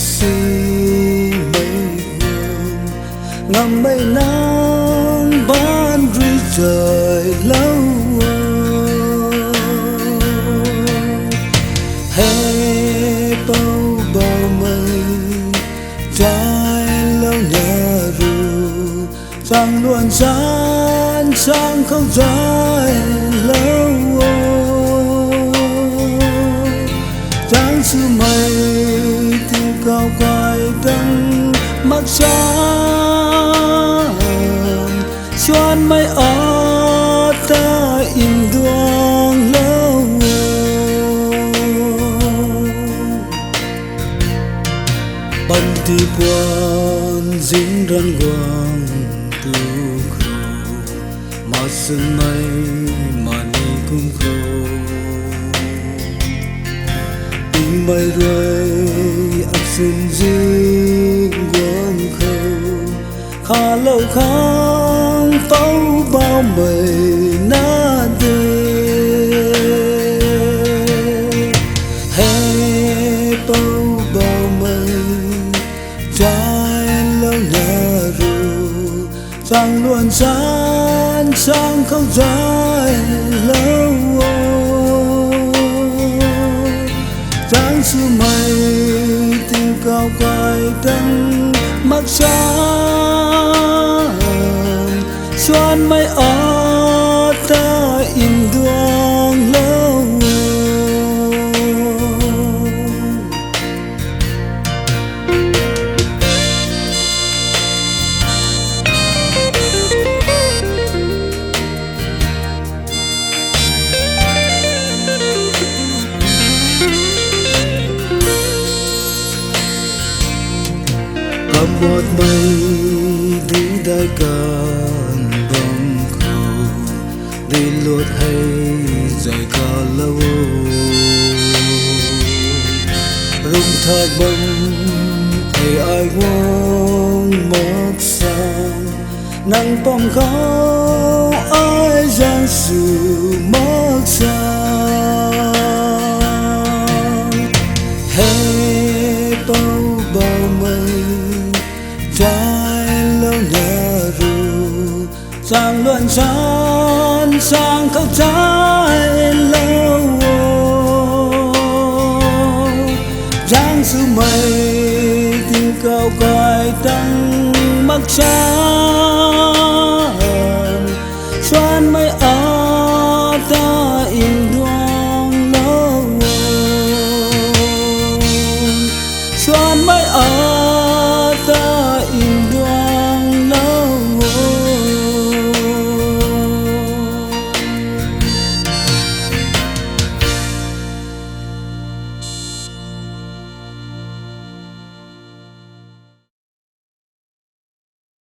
xin mây hương ngắm mây nắng ban rủi trời lâu hè bao bầu mây trái lâu nhà ru sang luôn sáng sáng không trái lâu sáng xưa mây thì cao quay đắng mắt sáng xoan mây ở ta im đuông lâu bận thì buồn dính răng quang tu khâu mà sương mây mà đi cũng khâu tình mây rơi ấp xin dính quang khâu khá lâu kháng pháo bao mây na đê hè bao bao mây trái lâu nhà ru sang luôn sáng sáng không trái lâu sáng xưa mây tình cao quay đắng mắt sáng xoan mây ở ta im đuông lâu một mây đi đại can bóng khâu đi lột hay dài cả lâu rung thác bông hay ai quang mất sang nắng bóng khâu ai giang sự mất sang hey bao bao mây trái lâu nhà ru sang luôn sáng sáng khóc trái lâu giang xứ mây tình cao quay đắng mắt sáng